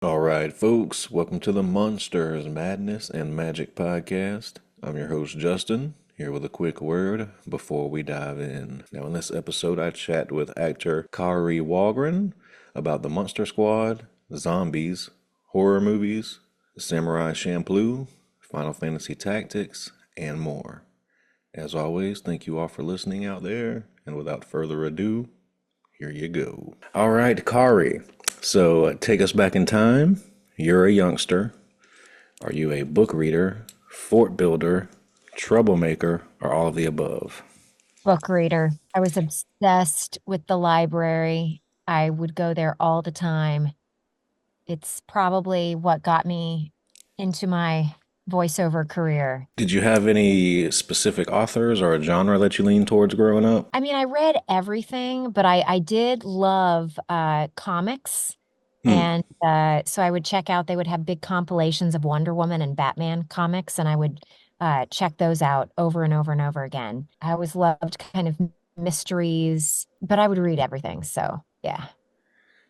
All right, folks, welcome to the Monsters, Madness, and Magic podcast. I'm your host, Justin, here with a quick word before we dive in. Now, in this episode, I chat with actor Kari Wahlgren about the Monster Squad, zombies, horror movies, Samurai Champloo, Final Fantasy Tactics, and more. As always, thank you all for listening out there, and without further ado, here you go. All right, Kari. So take us back in time. You're a youngster. Are you a book reader, fort builder, troublemaker, or all of the above? Book reader. I was obsessed with the library. I would go there all the time. It's probably what got me into my voiceover career. Did you have any specific authors or a genre that you leaned towards growing up? I mean, I read everything, but I did love comics. Hmm. And so I would check out, they would have big compilations of Wonder Woman and Batman comics, and I would check those out over and over and over again. I always loved kind of mysteries, but I would read everything. So yeah.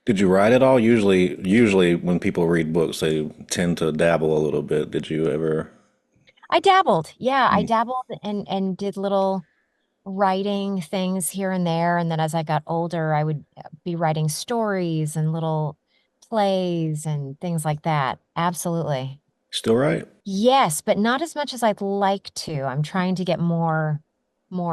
Did you write at all? Usually when people read books, they tend to dabble a little bit. Did you ever? I dabbled. Yeah, I Hmm. dabbled and did little writing things here and there. And then as I got older, I would be writing stories and little plays and things like that. Absolutely. Still write? Yes, but not as much as I'd like to. I'm trying to get more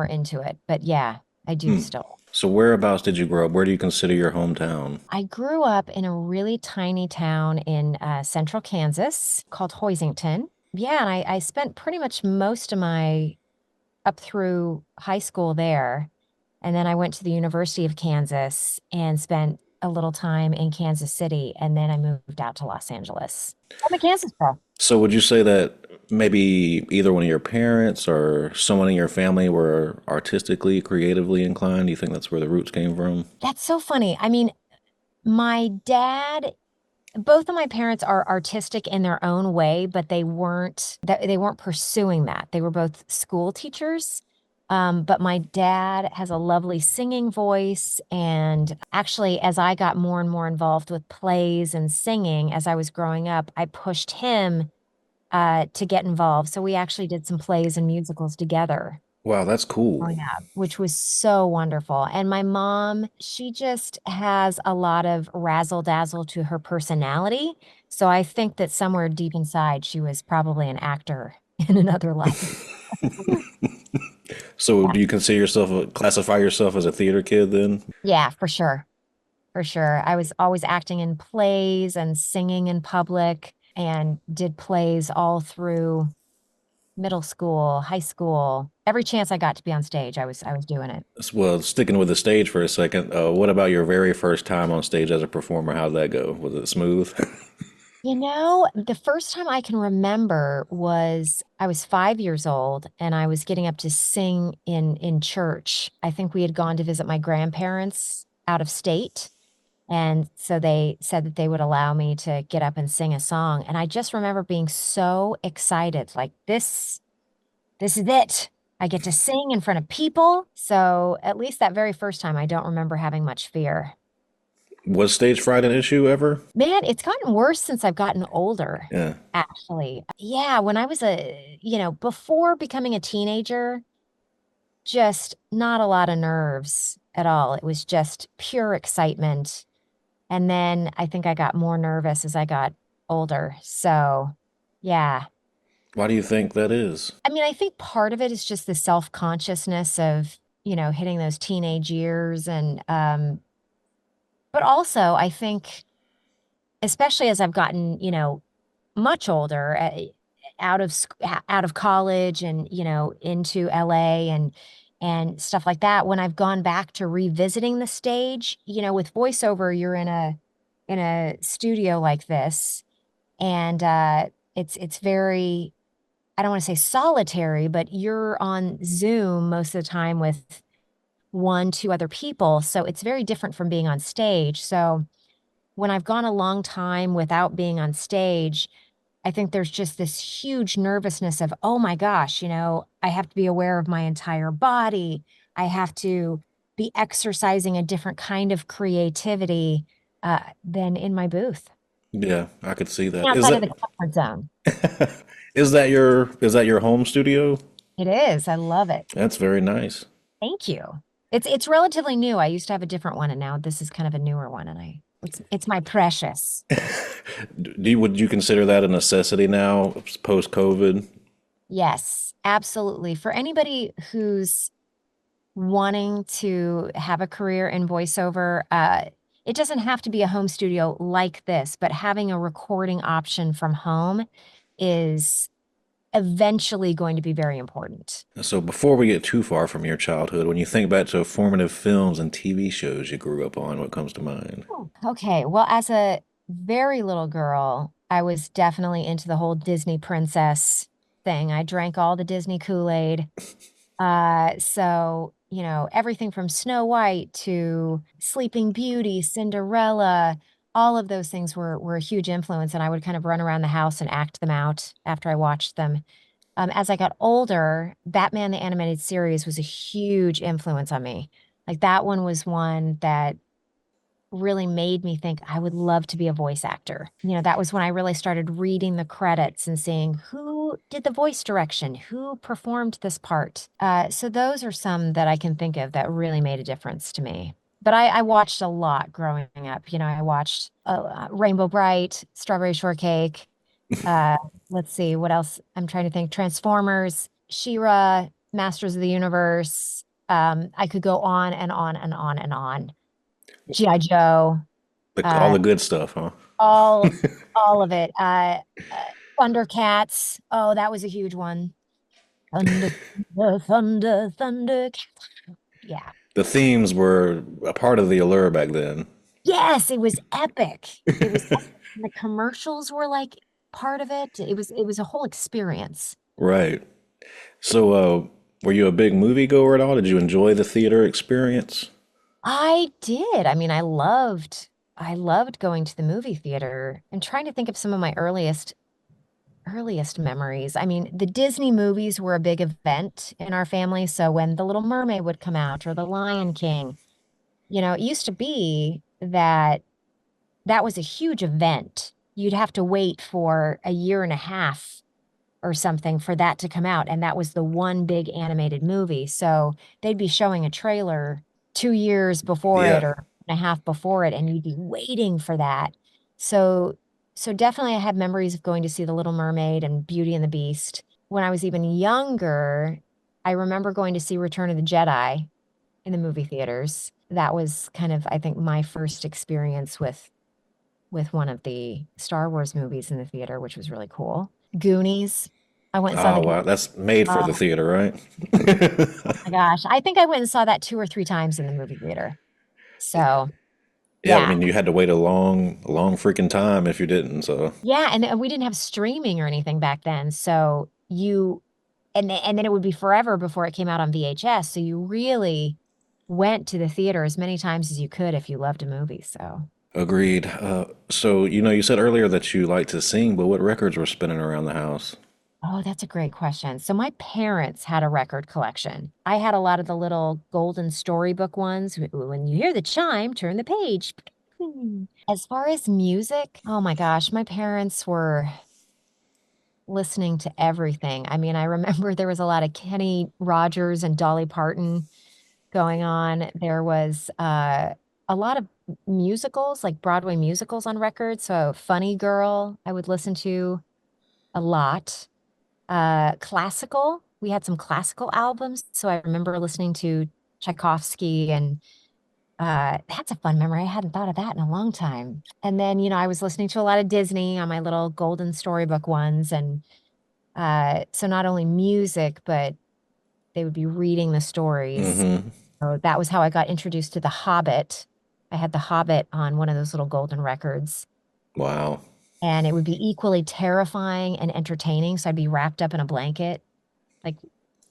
into it. But yeah, I do Hmm. still. So whereabouts did you grow up? Where do you consider your hometown? I grew up in a really tiny town in central Kansas called Hoisington. Yeah, and I spent pretty much most of my up through high school there. And then I went to the University of Kansas and spent a little time in Kansas City. And then I moved out to Los Angeles. I'm a Kansas girl. So would you say that maybe either one of your parents or someone in your family were artistically, creatively inclined? Do you think that's where the roots came from? That's so funny. I mean, my dad, both of my parents are artistic in their own way, but they weren't pursuing that. They were both school teachers. But my dad has a lovely singing voice. And actually, as I got more and more involved with plays and singing as I was growing up, I pushed him to get involved. So we actually did some plays and musicals together Wow, that's cool. growing up, which was so wonderful. And my mom, she just has a lot of razzle dazzle to her personality. So I think that somewhere deep inside, she was probably an actor in another life. So Yeah. do you consider yourself, classify yourself as a theater kid then? Yeah, for sure. For sure. I was always acting in plays and singing in public and did plays all through middle school, high school. Every chance I got to be on stage, I was doing it. Well, sticking with the stage for a second, what about your very first time on stage as a performer? How did that go? Was it smooth? You know, the first time I can remember was I was 5 years old and I was getting up to sing in church. I think we had gone to visit my grandparents out of state. And so they said that they would allow me to get up and sing a song. And I just remember being so excited, like this is it. I get to sing in front of people. So at least that very first time, I don't remember having much fear. Was stage fright an issue ever? Man, it's gotten worse since I've gotten older, Yeah. actually. Yeah, when I was before becoming a teenager, just not a lot of nerves at all. It was just pure excitement. And then I think I got more nervous as I got older. So, yeah. Why do you think that is? I mean, I think part of it is just the self-consciousness of, hitting those teenage years and but also I think especially as I've gotten, much older, out of college and, into LA and stuff like that, when I've gone back to revisiting the stage, with voiceover, you're in a studio like this and it's very, I don't want to say solitary, but you're on Zoom most of the time with one, two other people. So it's very different from being on stage. So when I've gone a long time without being on stage, I think there's just this huge nervousness of, oh my gosh, I have to be aware of my entire body. I have to be exercising a different kind of creativity than in my booth. Yeah, I could see that. Outside of the comfort zone. Is that your home studio? It is. I love it. That's very nice. Thank you. It's relatively new. I used to have a different one, and now this is kind of a newer one, and it's my precious. Would you consider that a necessity now, post COVID? Yes, absolutely. For anybody who's wanting to have a career in voiceover, it doesn't have to be a home studio like this, but having a recording option from home is eventually going to be very important. So before we get too far from your childhood, when you think back to formative films and TV shows you grew up on, what comes to mind? Oh, okay. Well, as a very little girl, I was definitely into the whole Disney princess thing. I drank all the Disney Kool-Aid. Everything from Snow White to Sleeping Beauty, Cinderella, all of those things were a huge influence, and I would kind of run around the house and act them out after I watched them. As I got older, Batman the Animated Series was a huge influence on me. Like that one was one that really made me think I would love to be a voice actor. That was when I really started reading the credits and seeing who did the voice direction, who performed this part. So those are some that I can think of that really made a difference to me. But I watched a lot growing up. I watched Rainbow Bright, Strawberry Shortcake. Uh, let's see what else. I'm trying to think. Transformers, She-Ra, Masters of the Universe. I could go on and on and on and on. G.I. Joe, All uh, the good stuff, huh? all all of it. Uh, Thundercats. Oh, that was a huge one. Thunder, thunder, thunder, Thundercats. Yeah. The themes were a part of the allure back then. Yes, it was epic. It was epic. The commercials were like part of it. It was a whole experience. Right. So, were you a big movie goer at all? Did you enjoy the theater experience? I did. I mean, I loved going to the movie theater and trying to think of some of my earliest memories. I mean, the Disney movies were a big event in our family. So when The Little Mermaid would come out or The Lion King, it used to be that that was a huge event. You'd have to wait for a year and a half or something for that to come out. And that was the one big animated movie. So they'd be showing a trailer 2 years before it Yeah, or and a half before it, and you'd be waiting for that. So so definitely I have memories of going to see The Little Mermaid and Beauty and the Beast. When I was even younger, I remember going to see Return of the Jedi in the movie theaters. That was kind of, I think, my first experience with one of the Star Wars movies in the theater, which was really cool. Goonies. I went and saw oh the wow, that's made for the Oh theater, right? my gosh. I think I went and saw that 2 or 3 times in the movie theater. So, Yeah, I yeah. mean, you had to wait a long freaking time if you didn't. So Yeah, and we didn't have streaming or anything back then. So, and then it would be forever before it came out on VHS. So you really went to the theater as many times as you could if you loved a movie. So, agreed. So you said earlier that you like to sing, but what records were spinning around the house? oh, that's a great question. So my parents had a record collection. I had a lot of the little golden storybook ones. When you hear the chime, turn the page. As far as music, oh my gosh, my parents were listening to everything. I mean, I remember there was a lot of Kenny Rogers and Dolly Parton going on. There was a lot of musicals, like Broadway musicals on record. So Funny Girl, I would listen to a lot. Classical. We had some classical albums, so I remember listening to Tchaikovsky, and that's a fun memory. I hadn't thought of that in a long time. And then, I was listening to a lot of Disney on my little golden storybook ones, and so not only music, but they would be reading the stories. Mm-hmm. So that was how I got introduced to The Hobbit. I had The Hobbit on one of those little golden records. Wow. And it would be equally terrifying and entertaining. So I'd be wrapped up in a blanket, like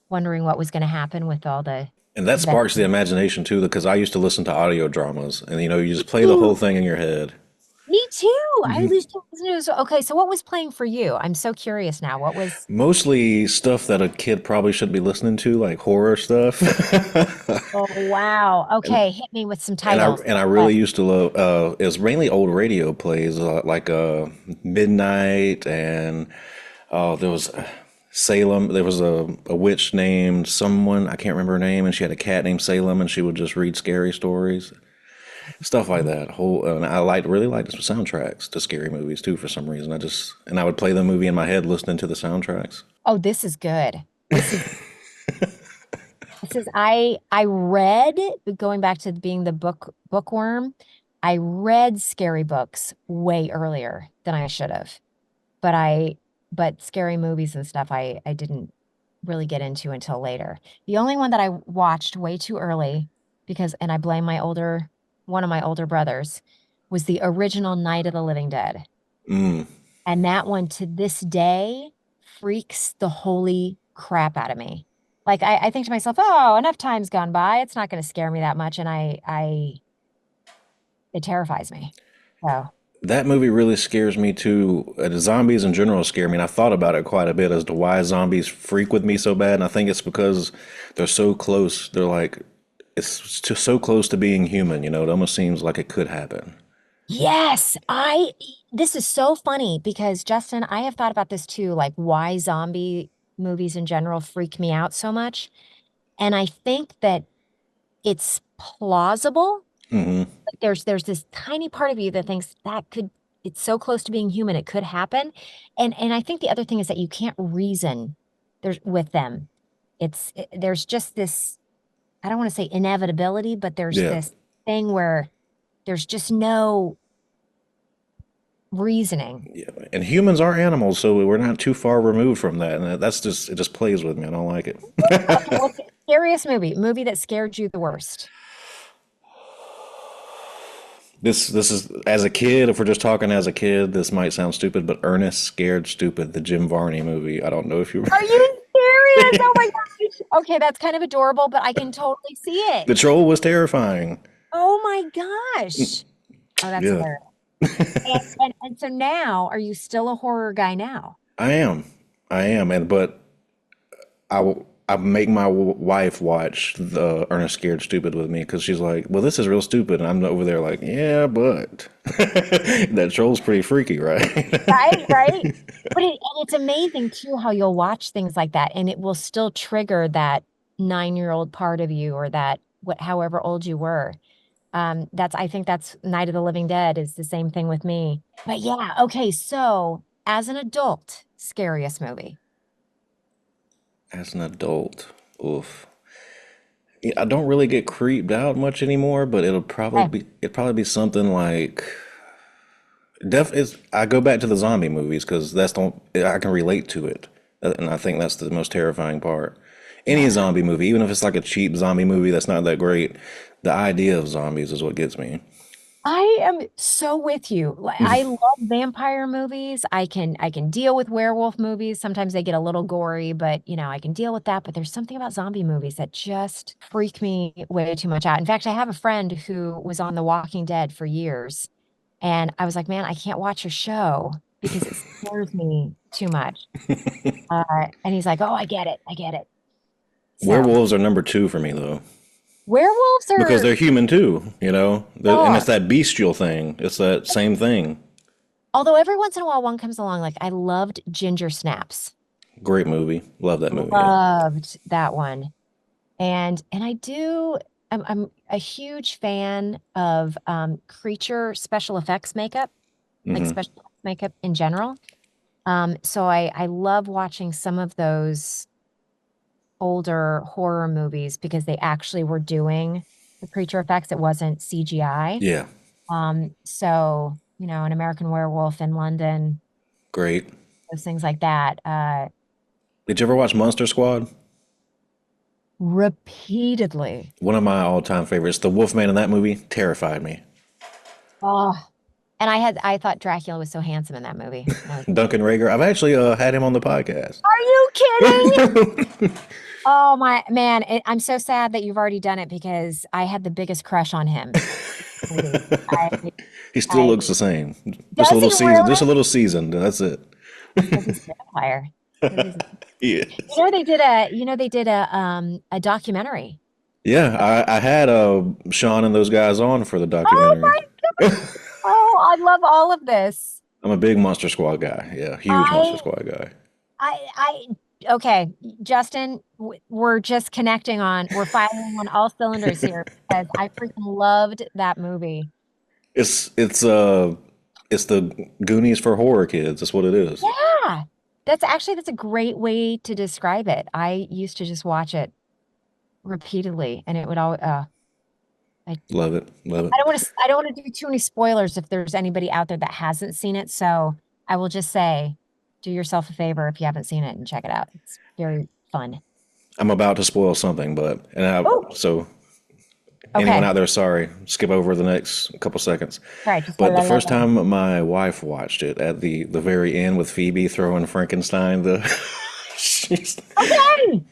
wondering what was going to happen with all the And that sparks the adventures. imagination too, because I used to listen to audio dramas, and you just play the whole Ooh, thing in your head. Me too. I Mhm. used to listen to okay, so what was playing for you? I'm so curious now. What was Mostly stuff that a kid probably shouldn't be listening to, like horror stuff. Oh wow. and Okay, hit me with some and I titles. and I What? really used to love. It was mainly old radio plays, like Midnight, and there was Salem. There was a witch named someone, I can't remember her name, and she had a cat named Salem, and she would just read scary stories, stuff like that. And I really liked the soundtracks to scary movies too for some reason. I would play the movie in my head listening to the soundtracks. Oh, this is good. This is I read going back to being the bookworm. I read scary books way earlier than I should have. But but scary movies and stuff I didn't really get into until later. The only one that I watched way too early because and I blame one of my older brothers was the original Night of the Living Dead. Mm. And that one to this day freaks the holy crap out of me. Like I think to myself, oh, enough time's gone by. It's not going to scare me that much. And it terrifies me. So That movie really scares me too. The zombies in general scare me, and I've thought about it quite a bit as to why zombies freak with me so bad. And I think it's because they're so close. They're like, it's just so close to being human. It almost seems like it could happen. yes, this is so funny because Justin, I have thought about this too, like why zombie movies in general freak me out so much. And I think that it's plausible. Hmm. Like there's this tiny part of you that thinks it's so close to being human, it could happen. And I think the other thing is that you can't reason there's with them. There's just this, I don't want to say inevitability, but there's Yeah, this thing where there's just no reasoning. yeah. And humans are animals, so we're not too far removed from that. And it just plays with me. I don't like Okay, it. what's the scariest movie that scared you the worst? This is as a kid. If we're just talking as a kid, this might sound stupid, but Ernest Scared Stupid, the Jim Varney movie. I don't know if you. Are you serious? Oh my gosh. Okay, that's kind of adorable, but I can totally see The it. troll was terrifying. Oh my gosh. Oh, that's Yeah, hilarious. And so now, are you still a horror guy now? I am. I am, and but I make my wife watch the Ernest Scared Stupid with me because she's like, "Well, this is real stupid," and I'm over there like, "Yeah, but that troll's pretty freaky, right?" Right, right. And it's amazing too how you'll watch things like that and it will still trigger that 9-year-old part of you or that however old you were. I think that's Night of the Living Dead is the same thing with me. But yeah, okay, so as an adult, scariest movie. As an adult, oof. Yeah, I don't really get creeped out much anymore, but Eh, it'd probably be something like I go back to the zombie movies because I can relate to it, and I think that's the most terrifying part. Any yeah. zombie movie, even if it's like a cheap zombie movie that's not that great, the idea of zombies is what gets me. I am so with you. Like I love vampire movies. I can deal with werewolf movies. Sometimes they get a little gory, but I can deal with that. But there's something about zombie movies that just freak me way too much out. In fact, I have a friend who was on The Walking Dead for years, and I was like, man, I can't watch your show because it scares me too much. And he's like, oh, I get it. I get it. So Werewolves are number two for me though, werewolves because are, they're human too, and it's are, that bestial thing. It's that same thing. although every once in a while one comes along, like I loved Ginger Snaps. Great movie, love that movie. Yeah. Loved that one. And I'm a huge fan of creature special effects makeup, like Hmm. special effects makeup in general. So I love watching some of those older horror movies because they actually were doing the creature effects. It wasn't CGI. Yeah, So, An American Werewolf in London, great. those things like that. Did you ever watch Monster Squad? Repeatedly. One of my all-time favorites. The Wolfman in that movie terrified me. Oh, and I thought Dracula was so handsome in that movie. Duncan Rager. I've actually had him on the podcast. Are you kidding? Oh my man, I'm so sad that you've already done it because I had the biggest crush on him. movie. I, He still I looks the same. does he Just a really? little seasoned. That's it. Because he's a vampire. Because he's Yes. they did a documentary. Yeah, I had Sean and those guys on for the Oh documentary. my God. Oh, I love all of this. I'm a big Monster Squad guy. Yeah, huge Monster I Squad guy. okay, Justin, we're just connecting we're firing on all cylinders here because I freaking loved that movie. It's it's uh it's the Goonies for horror kids. That's what it is. Yeah, that's a great way to describe it. I used to just watch it repeatedly, and it would always. I Love it. Love it. I don't want to do too many spoilers if there's anybody out there that hasn't seen it. So I will just say, do yourself a favor if you haven't seen it and check it out. It's very fun. I'm about to spoil something, but Oh, so anyone okay. out there, sorry, skip over the next couple seconds. All right, just But the first time my wife watched it, at the very end with Phoebe throwing Frankenstein, she's, okay.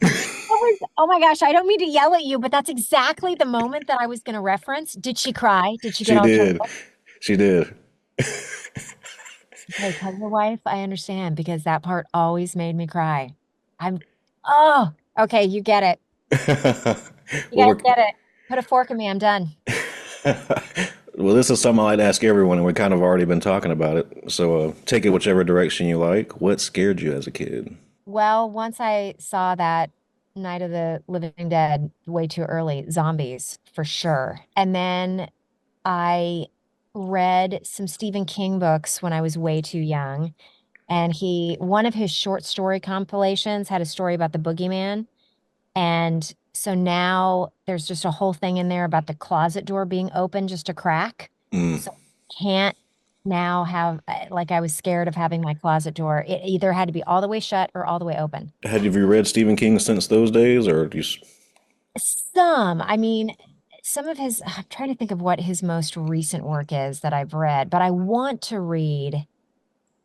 Oh my gosh, I don't mean to yell at you, but that's exactly the moment that I was going to reference. Did she cry? Did she get she all choked did, up? she did. Okay, tell your wife I understand because that part always made me cry. I'm, oh, okay, you get it. You Well, guys get it. Put a fork in me. I'm done. well, this is something I like to ask everyone, and we kind of already been talking about it. So take it whichever direction you like. What scared you as a kid? Well, once I saw that Night of the Living Dead way too early, zombies for sure. And then I read some Stephen King books when I was way too young. And one of his short story compilations had a story about the boogeyman. And so now there's just a whole thing in there about the closet door being open just a crack. Mm. So can't now have, like, I was scared of having my closet door. It either had to be all the way shut or all the way open. Had you read Stephen King since those days, or do you? I mean, some of I'm trying to think of what his most recent work is that I've read, but I want to read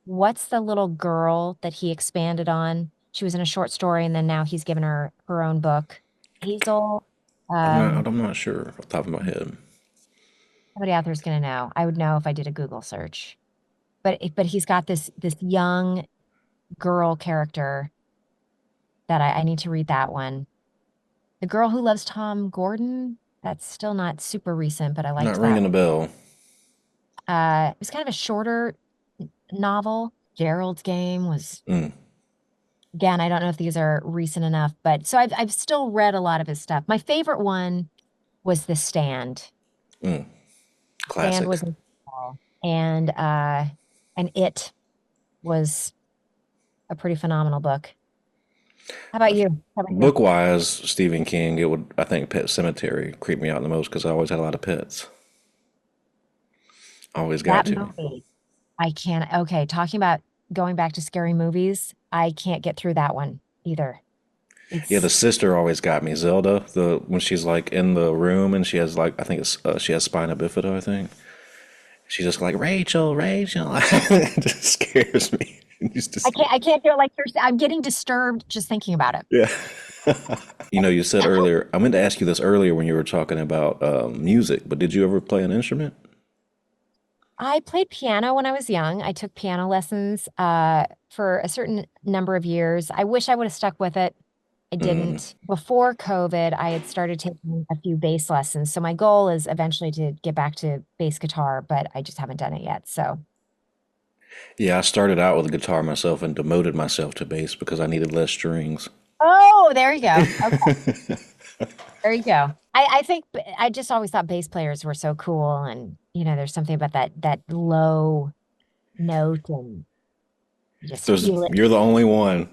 what's the little girl that he expanded on? She was in a short story and then now he's given her own book. Hazel, um, I'm not sure off the top of my head. somebody out there's gonna know. I would know if I did a Google search. But he's got this young girl character that I need to read that one. The Girl Who Loves Tom Gordon, that's still not super recent, but I Not liked that. ringing a bell. It was kind of a shorter novel. Gerald's Game was, Mm, again, I don't know if these are recent enough, but so I've still read a lot of his stuff. My favorite one was The Stand. mm, Stand classic. was incredible. And It was a pretty phenomenal book. How about you? How about you? Book wise, Stephen King, it would, I think, Pet Cemetery creeped me out the most because I always had a lot of pets. Always got That to. movie, I can't. Okay, talking about going back to scary movies, I can't get through that one either. Yeah, the It's sister always got me. Zelda, the when she's like in the room and she has like I think it's she has spina bifida. I think she's just like Rachel, Rachel. It just scares me. It's just, I can't do it like you're. I'm getting disturbed just thinking about it. yeah. You said earlier. I meant to ask you this earlier when you were talking about music, but did you ever play an instrument? I played piano when I was young. I took piano lessons for a certain number of years. I wish I would have stuck with it. I Mm. didn't. Before COVID, I had started taking a few bass lessons. So my goal is eventually to get back to bass guitar, but I just haven't done it yet. So, Yeah, I started out with a guitar myself and demoted myself to bass because I needed less strings. oh, there you go. Okay, there you go. I think I just always thought bass players were so cool, and there's something about that low note, and you just feel it. You're the only one.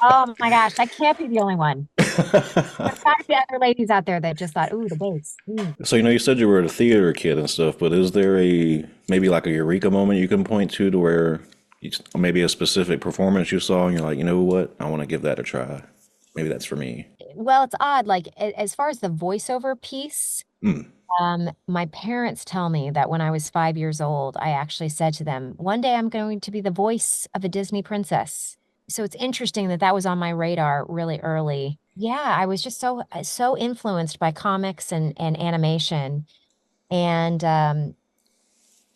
Oh my gosh, I can't be the only one. There's got to be other ladies out there that just thought, ooh, the bass. Ooh. So you said you were a theater kid and stuff, but is there a maybe like a eureka moment you can point to where maybe a specific performance you saw and you're like, you know what, I want to give that a try. Maybe that's for me. Well, it's odd. Like as far as the voiceover piece, Mm. my parents tell me that when I was 5 years old, I actually said to them, one day I'm going to be the voice of a Disney princess. So it's interesting that that was on my radar really early. yeah, I was just so influenced by comics and animation. And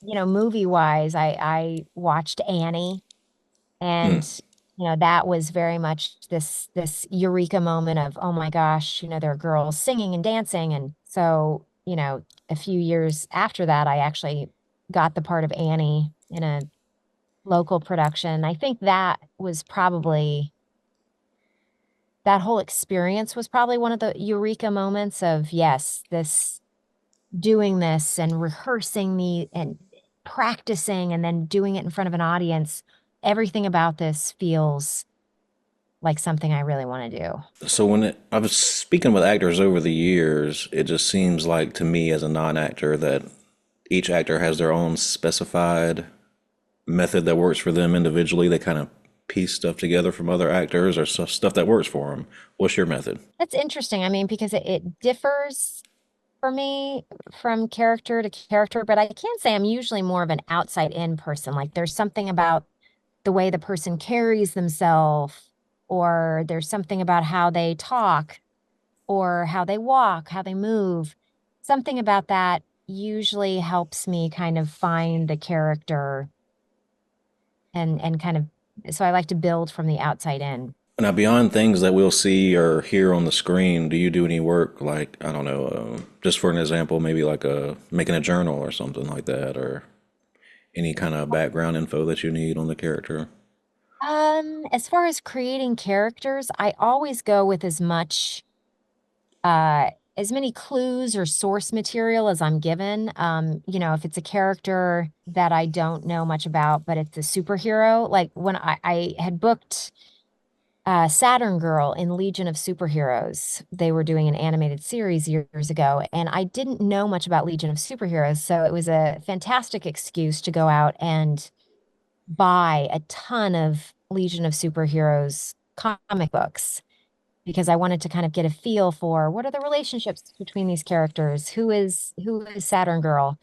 movie wise, I watched Annie, Mm. and that was very much this eureka moment of, oh my gosh, there are girls singing and dancing. And so, a few years after that, I actually got the part of Annie in a local production. I think that whole experience was probably one of the eureka moments of, yes, this doing this and rehearsing the and practicing and then doing it in front of an audience. Everything about this feels like something I really want to do. So I was speaking with actors over the years, it just seems like to me as a non-actor that each actor has their own specified method that works for them individually. They kind of piece stuff together from other actors or stuff that works for them. What's your method? That's interesting. I mean, because it differs for me from character to character, but I can say I'm usually more of an outside in person. Like there's something about the way the person carries themselves, or there's something about how they talk, or how they walk, how they move. Something about that usually helps me kind of find the character and kind of, so I like to build from the outside in. Now, beyond things that we'll see or hear on the screen, do you do any work like, I don't know, just for an example, maybe like making a journal or something like that, or any kind of background info that you need on the character? As far as creating characters, I always go with uh as many clues or source material as I'm given. If it's a character that I don't know much about, but it's a superhero, like when I had booked Saturn Girl in Legion of Superheroes. They were doing an animated series years ago, and I didn't know much about Legion of Superheroes, so it was a fantastic excuse to go out and buy a ton of Legion of Superheroes comic books because I wanted to kind of get a feel for what are the relationships between these characters, who is Saturn Girl.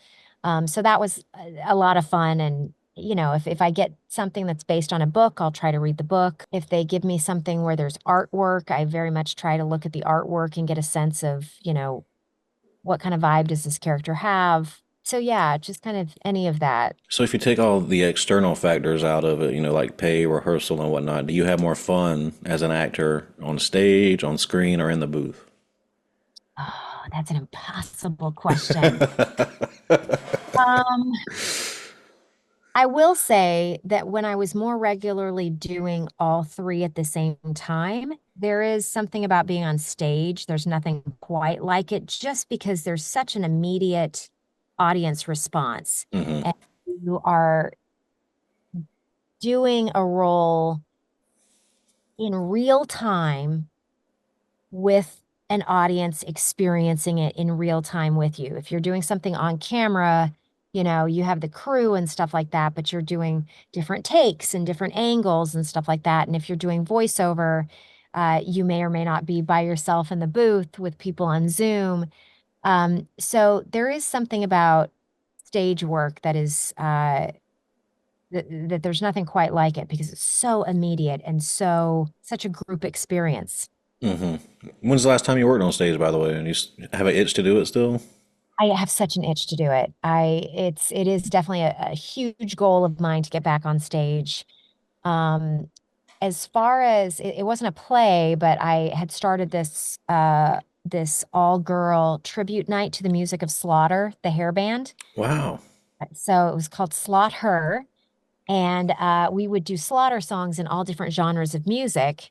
So that was a lot of fun. And if I get something that's based on a book, I'll try to read the book. If they give me something where there's artwork, I very much try to look at the artwork and get a sense of, what kind of vibe does this character have. So yeah, just kind of any of that. So if you take all the external factors out of it, like pay, rehearsal, and whatnot, do you have more fun as an actor on stage, on screen, or in the booth? Oh, that's an impossible question. Um, I will say that when I was more regularly doing all three at the same time, there is something about being on stage. There's nothing quite like it just because there's such an immediate audience response. Hmm. And you are doing a role in real time with an audience experiencing it in real time with you. If you're doing something on camera, you have the crew and stuff like that, but you're doing different takes and different angles and stuff like that. And if you're doing voiceover, you may or may not be by yourself in the booth with people on Zoom. So there is something about stage work that is that there's nothing quite like it because it's so immediate and such a group experience. Hmm. When's the last time you worked on stage, by the way? And have an itch to do it still? I have such an itch to do it. It is definitely a huge goal of mine to get back on stage. Um, as far as it wasn't a play, but I had started this all girl tribute night to the music of Slaughter, the hair band. Wow. So it was called Slot Her, and we would do Slaughter songs in all different genres of music.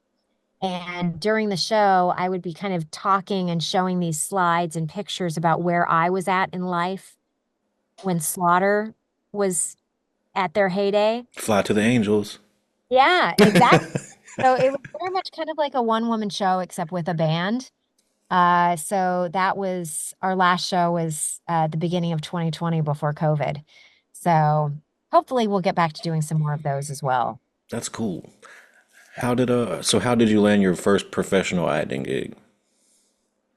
And during the show, I would be kind of talking and showing these slides and pictures about where I was at in life when Slaughter was at their heyday. Fly to the Angels. Yeah, exactly. So it was very much kind of like a one-woman show, except with a band. So that was our last show was the beginning of 2020 before COVID. So hopefully we'll get back to doing some more of those as well. That's cool. How did you land your first professional acting gig?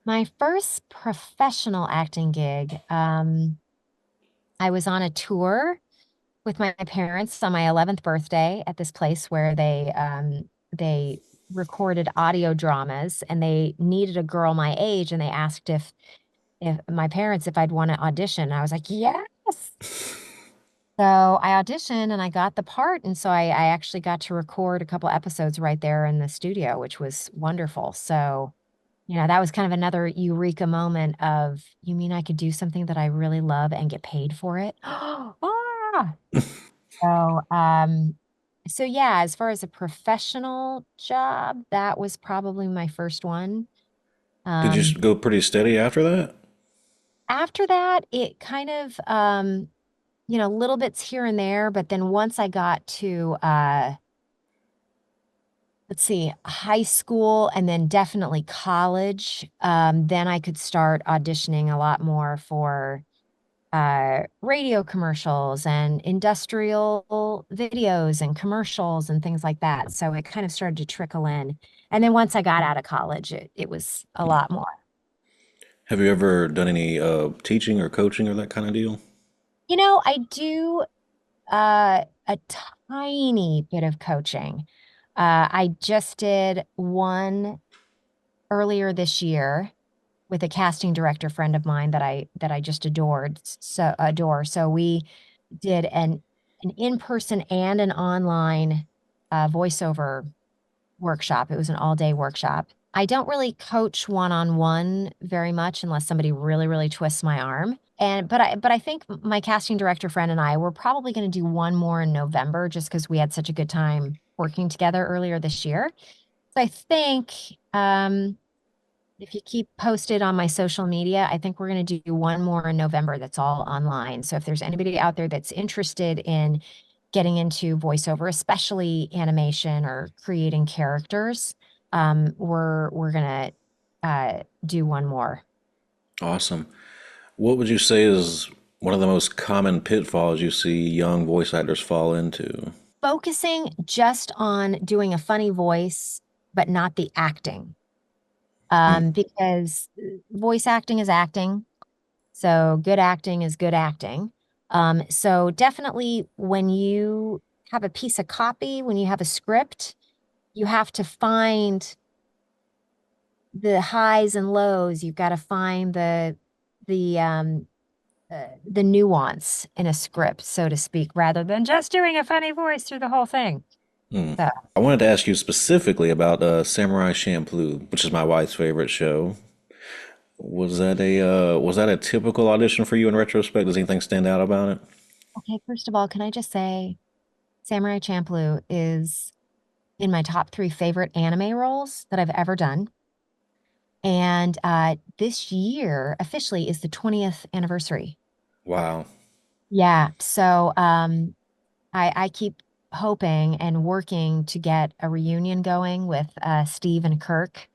My first professional acting gig, I was on a tour with my parents on my 11th birthday at this place where they recorded audio dramas, and they needed a girl my age, and they asked if my parents if I'd want to audition. And I was like, yes. So I auditioned and I got the part. And so I actually got to record a couple episodes right there in the studio, which was wonderful. So, that was kind of another eureka moment of, you mean I could do something that I really love and get paid for it? Ah! So, so yeah, as far as a professional job, that was probably my first one. Did you Um, go pretty steady after that? After that, it kind of, little bits here and there, but then once I got to, let's see, high school and then definitely college, then I could start auditioning a lot more for radio commercials and industrial videos and commercials and things like that. So it kind of started to trickle in. And then once I got out of college, it was a lot more. Have you ever done any teaching or coaching or that kind of deal? I do a tiny bit of coaching. I just did one earlier this year with a casting director friend of mine that I just adore. So we did an in-person and an online voiceover workshop. It was an all-day workshop. I don't really coach one-on-one very much unless somebody really, really twists my arm. But I think my casting director friend and I were probably going to do one more in November just because we had such a good time working together earlier this year. So I think if you keep posted on my social media, I think we're going to do one more in November that's all online. So if there's anybody out there that's interested in getting into voiceover, especially animation or creating characters, we're gonna do one more. Awesome. What would you say is one of the most common pitfalls you see young voice actors fall into? Focusing just on doing a funny voice, but not the acting. Mm, Because voice acting is acting. So good acting is good acting. So definitely when you have a piece of copy, when you have a script, you have to find the highs and lows. You've got to find the the nuance in a script, so to speak, rather than just doing a funny voice through the whole thing. mm. So, I wanted to ask you specifically about Samurai Champloo, which is my wife's favorite show. Was that a typical audition for you in retrospect? Does anything stand out about it? okay, first of all, can I just say Samurai Champloo is in my top three favorite anime roles that I've ever done. And this year officially is the 20th anniversary. Wow. Yeah. So I keep hoping and working to get a reunion going with Steve and Kirk,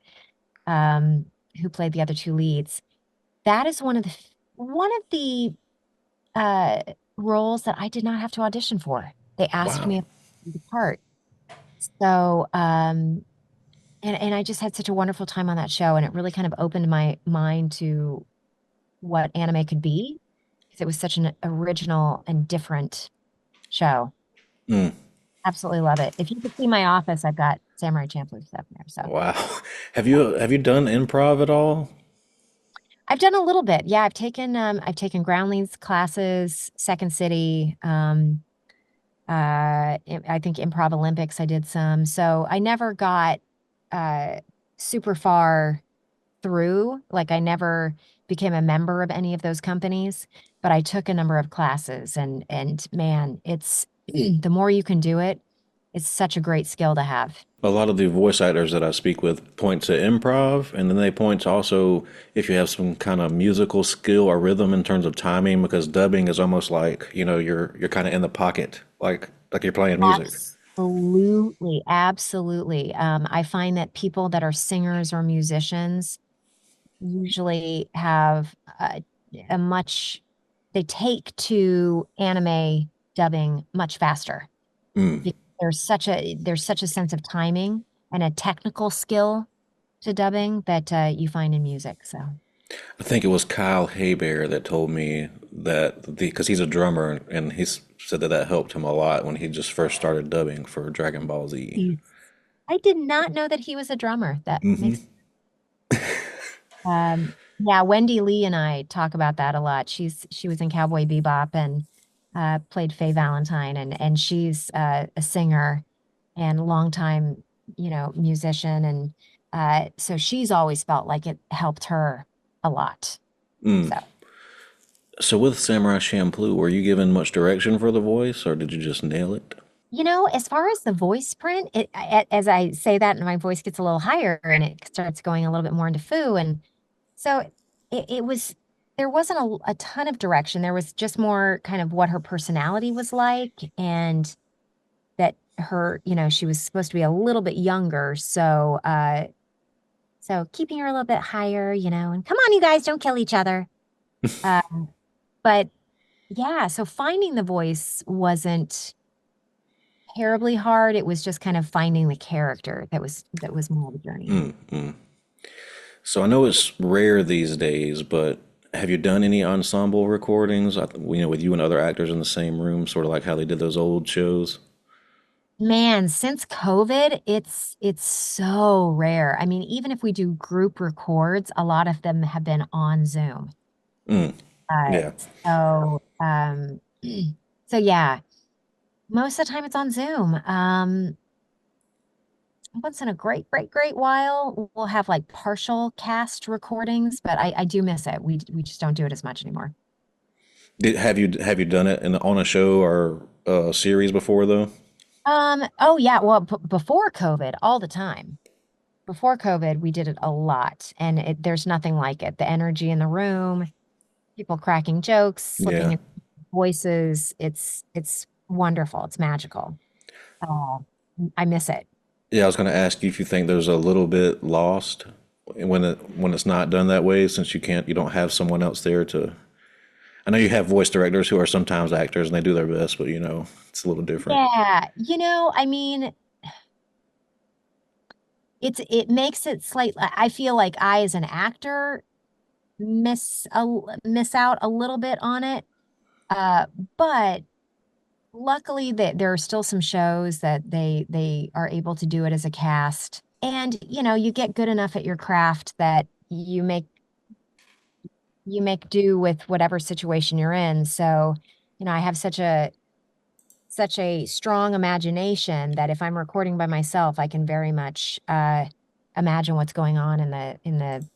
um, who played the other two leads. That is one of the uh, roles that I did not have to audition for. They asked Wow. me if I could do the part. So and I just had such a wonderful time on that show, and it really kind of opened my mind to what anime could be because it was such an original and different show. Mm, Absolutely love it. If you could see my office, I've got Samurai Champloo stuff in there. So wow. Have you done improv at all? I've done a little bit. Yeah, I've taken Groundlings classes, Second City, I think Improv Olympics I did some. So I never got uh super far through. Like I never became a member of any of those companies, but I took a number of classes and man, it's the more you can do it, it's such a great skill to have. A lot of the voice actors that I speak with point to improv, and then they point to also if you have some kind of musical skill or rhythm in terms of timing, because dubbing is almost like, you're kind of in the pocket, like you're playing music. Absolutely, absolutely. I find that people that are singers or musicians usually have a much, they take to anime dubbing much faster. Mm. There's such a sense of timing and a technical skill to dubbing that you find in music. So I think it was Kyle Haybear that told me that because he's a drummer and he said that that helped him a lot when he just first started dubbing for Dragon Ball Z. Yes. I did not know that he was a drummer. That makes Hmm. yeah, Wendy Lee and I talk about that a lot. She was in Cowboy Bebop and played Faye Valentine, and she's a singer and longtime, musician, and so she's always felt like it helped her a lot. So, So with Samurai Champloo, were you given much direction for the voice, or did you just nail it? as far as the voice print, as I say that, and my voice gets a little higher, and it starts going a little bit more into foo, and so it was there wasn't a ton of direction. There was just more kind of what her personality was like, and that she was supposed to be a little bit younger. So keeping her a little bit higher, and come on, you guys, don't kill each other. Uh, but yeah, so finding the voice wasn't terribly hard. It was just kind of finding the character that was more of a journey. So I know it's rare these days, but have you done any ensemble recordings? With you and other actors in the same room, sort of like how they did those old shows. Man, since COVID, it's so rare. I mean, even if we do group records, a lot of them have been on Zoom. Uh, Yeah, so so yeah, most of the time it's on Zoom. Once in a great, great, great while, we'll have like partial cast recordings, but I do miss it. We just don't do it as much anymore. have you done it on a show or a series before though? Oh yeah, well, before COVID, all the time. Before COVID, we did it a lot, and there's nothing like it. The energy in the room, people cracking jokes, slipping Yeah, in voices. It's wonderful. It's magical. Uh, I miss it. yeah. I was going to ask you if you think there's a little bit lost when it's not done that way, since you don't have someone else there to. I know you have voice directors who are sometimes actors and they do their best, but it's a little different. Yeah, I mean, it makes it slightly. I feel like I, as an actor, miss out a little bit on it. Uh, but luckily, that there are still some shows that they are able to do it as a cast, and you get good enough at your craft that you make do with whatever situation you're in. So, I have such a strong imagination that if I'm recording by myself, I can very much imagine what's going on in the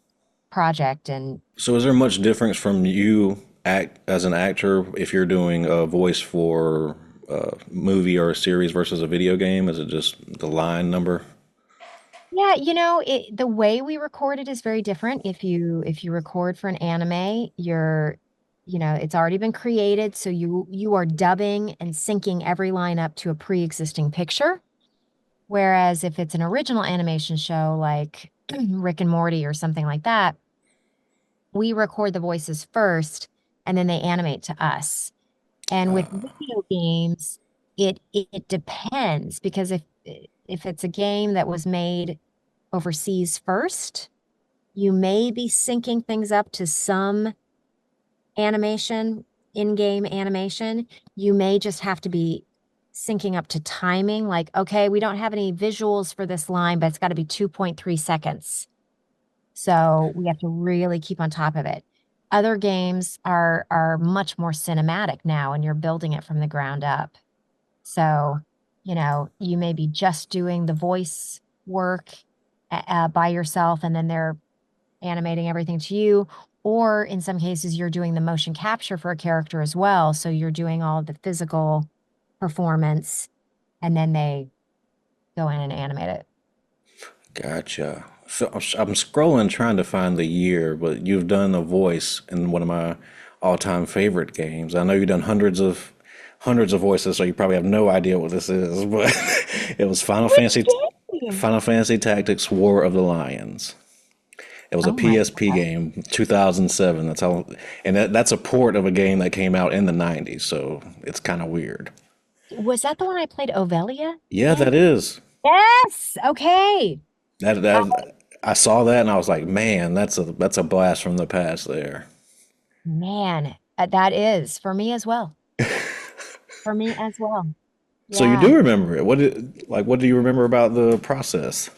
project. And So is there much difference from you act as an actor if you're doing a voice for a movie or a series versus a video game? Is it just the line number? yeah, the way we record it is very different. If you record for an anime, it's already been created, so you are dubbing and syncing every line up to a pre-existing picture. Whereas if it's an original animation show like Rick and Morty or something like that, we record the voices first and then they animate to us. And with video games, it depends, because if it's a game that was made overseas first, you may be syncing things up to some animation, in-game animation. You may just have to be syncing up to timing, like, okay, we don't have any visuals for this line, but it's got to be 2.3 seconds. So we have to really keep on top of it. Other games are much more cinematic now, and you're building it from the ground up. So, you may be just doing the voice work by yourself, and then they're animating everything to you. Or in some cases, you're doing the motion capture for a character as well. So you're doing all of the physical performance, and then they go in and animate it. Gotcha. So I'm scrolling trying to find the year, but you've done a voice in one of my all-time favorite games. I know you've done hundreds of voices, so you probably have no idea what this is, but it was Which game? Final Fantasy Tactics War of the Lions. It was a Oh my PSP God. game, 2007. That's how, and that's a port of a game that came out in the 90s, so it's kind of weird. Was that the one I played Ovelia Yeah, in? that is. Yes. Okay. Uh, That I saw that and I was like, man, that's a blast from the past there. man, that is for me as well. For me as well. So you Yeah. do remember it. What do you remember about the process?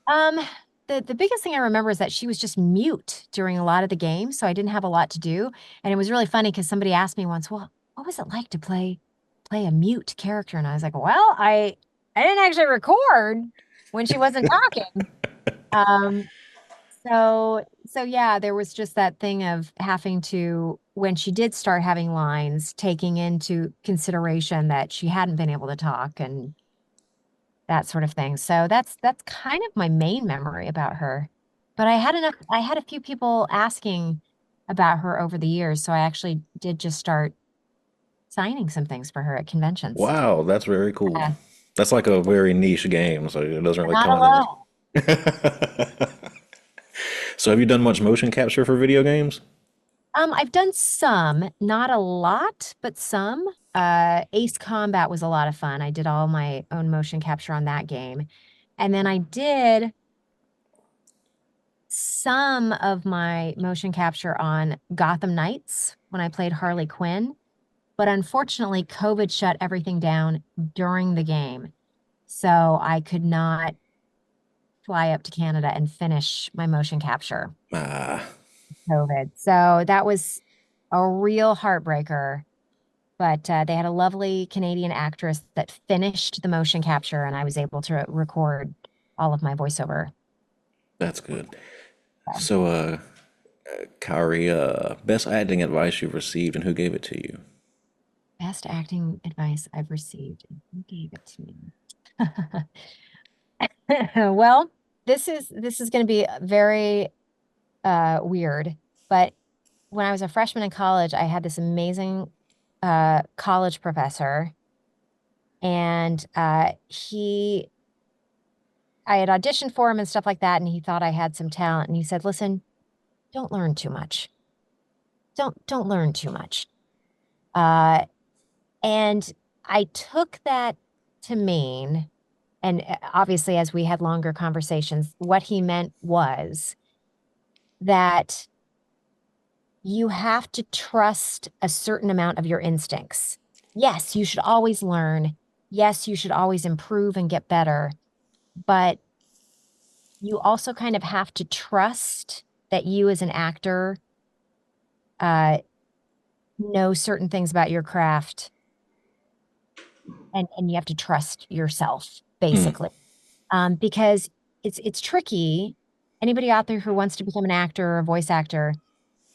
Um, the biggest thing I remember is that she was just mute during a lot of the games, so I didn't have a lot to do. And it was really funny because somebody asked me once, "Well, what was it like to play a mute character?" And I was like, "Well, I didn't actually record when she wasn't talking." Um, so yeah, there was just that thing of having to, when she did start having lines, taking into consideration that she hadn't been able to talk and that sort of thing. So that's kind of my main memory about her. But I had a few people asking about her over the years, so I actually did just start signing some things for her at conventions. Wow, that's very cool. Uh, That's like a very niche game, so it doesn't really Not come in alone. there. So have you done much motion capture for video games? I've done some, not a lot, but some. Ace Combat was a lot of fun. I did all my own motion capture on that game. And then I did some of my motion capture on Gotham Knights when I played Harley Quinn. But unfortunately, COVID shut everything down during the game. So I could not fly up to Canada and finish my motion capture. Ah, COVID. So that was a real heartbreaker. But they had a lovely Canadian actress that finished the motion capture, and I was able to record all of my voiceover. that's good. So, So, Kari, best acting advice you've received and who gave it to you? best acting advice I've received. And who gave it to me? Well, this is going to be very weird, but when I was a freshman in college, I had this amazing college professor, and I had auditioned for him and stuff like that, and he thought I had some talent, and he said, "Listen, don't learn too much. Don't learn too much." Uh, and I took that to mean, and obviously, as we had longer conversations, what he meant was that you have to trust a certain amount of your instincts. Yes, you should always learn. Yes, you should always improve and get better. But you also kind of have to trust that you as an actor uh, know certain things about your craft, and you have to trust yourself, Hmm. basically. Because it's tricky. Anybody out there who wants to become an actor or a voice actor,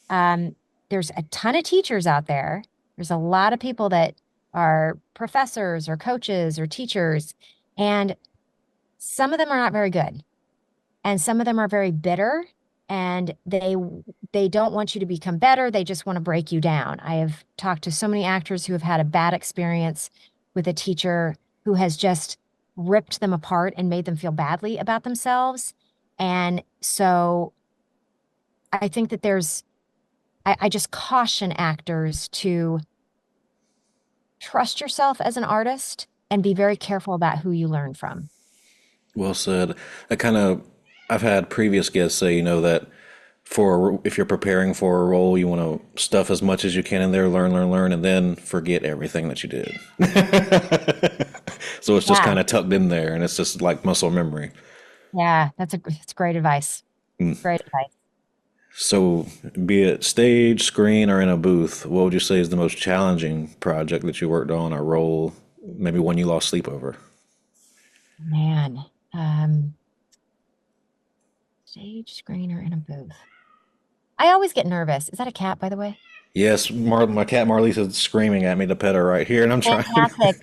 um, there's a ton of teachers out there. There's a lot of people that are professors or coaches or teachers, and some of them are not very good, and some of them are very bitter, and they don't want you to become better. They just want to break you down. I have talked to so many actors who have had a bad experience with a teacher who has just ripped them apart and made them feel badly about themselves. And so I think that I just caution actors to trust yourself as an artist and be very careful about who you learn from. Well said. I kind of, I've had previous guests say, that if you're preparing for a role, you want to stuff as much as you can in there, learn, and then forget everything that you did. So it's just Yeah, kind of tucked in there, and it's just like muscle memory. yeah, that's great advice. Great advice. So, be it stage, screen, or in a booth, what would you say is the most challenging project that you worked on, or role, maybe one you lost sleep over? Man, stage screener in a booth. I always get nervous. Is that a cat, by the way? Yes, my cat Marlise is screaming at me to pet her right here, and I'm trying. Fantastic.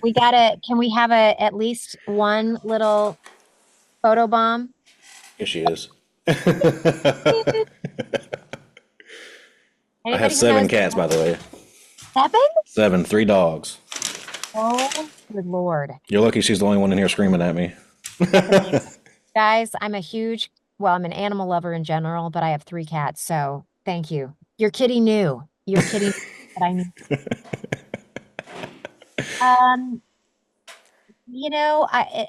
Can we have at least one little photo bomb? Here she is. I have Anybody who seven knows cats, by the way. seven? Seven, three dogs. Oh, good Lord. You're lucky she's the only one in here screaming at me. That's amazing. Guys, I'm an animal lover in general, but I have three cats, so thank you. Your kitty knew. Your kitty knew that I knew. Um,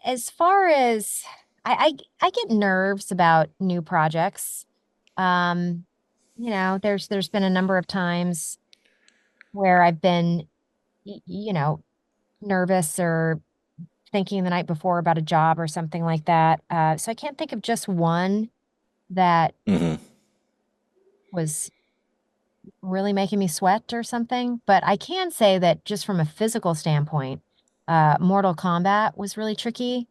as far as I get nerves about new projects. Um, there's been a number of times where I've been, nervous or thinking the night before about a job or something like that. So I can't think of just one that Hmm. was really making me sweat or something. But I can say that just from a physical standpoint, Mortal Kombat was really tricky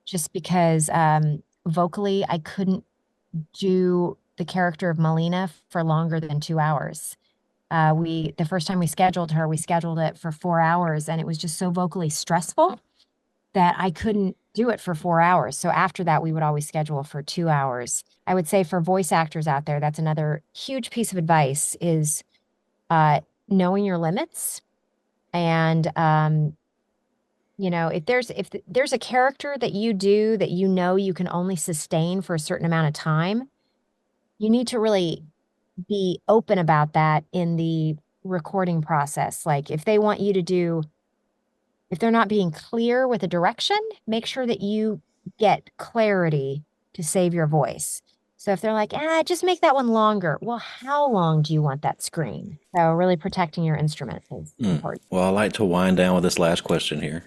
just because vocally I couldn't do the character of Melina for longer than 2 hours. The first time we scheduled her, we scheduled it for 4 hours, and it was just so vocally stressful that I couldn't do it for 4 hours. So after that, we would always schedule for 2 hours. I would say for voice actors out there, that's another huge piece of advice is knowing your limits. And if there's a character that you do that you know you can only sustain for a certain amount of time, you need to really be open about that in the recording process. Like if they're not being clear with a direction, make sure that you get clarity to save your voice. So if they're like, just make that one longer. Well, how long do you want that screen? So really protecting your instrument is important. Well, I like to wind down with this last question here.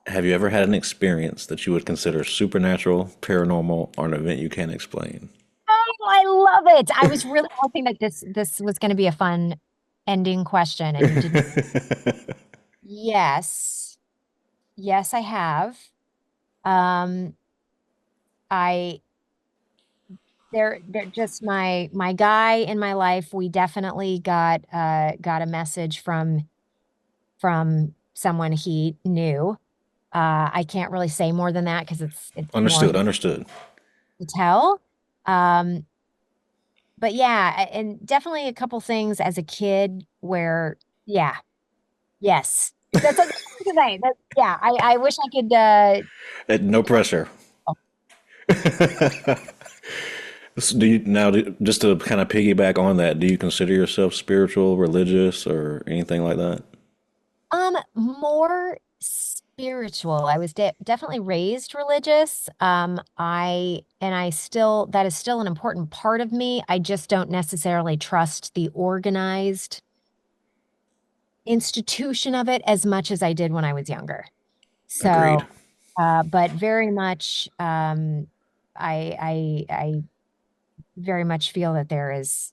Have you ever had an experience that you would consider supernatural, paranormal, or an event you can't explain? Oh, I love it. I was really hoping that this was going to be a fun ending question, and you did. Yes. Yes, I have. Um, I they're just my guy in my life. We definitely got a message from someone he knew. I can't really say more than that because it's more Understood, understood. to tell. Um, but yeah, and definitely a couple things as a kid where, yeah, yes, that's a good thing. Yeah, I wish I could. No pressure. Oh, So do you now, just to kind of piggyback on that, do you consider yourself spiritual, religious, or anything like that? more spiritual. I was definitely raised religious. I still that is still an important part of me. I just don't necessarily trust the organized institution of it as much as I did when I was younger. Agreed. So, but very much, I very much feel that there is,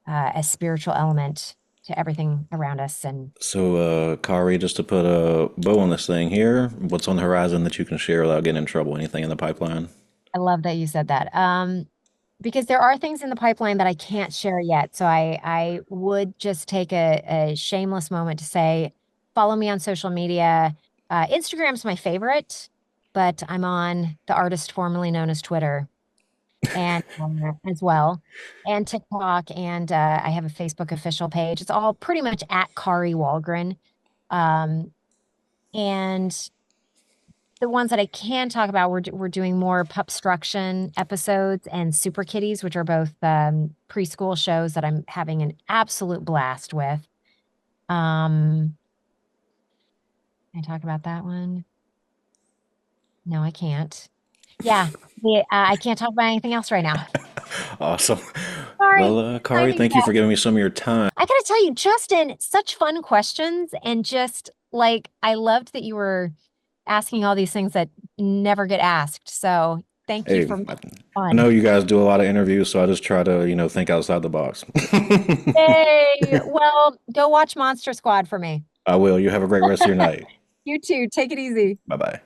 a spiritual element to everything around us. And So, Kari, just to put a bow on this thing here, what's on the horizon that you can share without getting in trouble? Anything in the pipeline? I love that you said that. Because there are things in the pipeline that I can't share yet. So I would just take a shameless moment to say, follow me on social media. Instagram's my favorite, but I'm on the artist formerly known as Twitter and as well, and TikTok, and I have a Facebook official page. It's all pretty much at Kari Wahlgren. Um, and the ones that I can talk about, we're doing more Pupstruction episodes and Super Kitties, which are both preschool shows that I'm having an absolute blast with. Can I talk about that one? No, I can't. Yeah, I can't talk about anything else right now. Awesome. Sorry, Well, Kari, timing's thank you bad. for giving me some of your time. I gotta tell you, Justin, such fun questions, and just like I loved that you were asking all these things that never get asked. So thank you Hey, for I know fun. you guys do a lot of interviews, so I just try to, think outside the box. Yay. Well, go watch Monster Squad for me. I will. You have a great rest of your night. You too. Take it easy. Bye bye.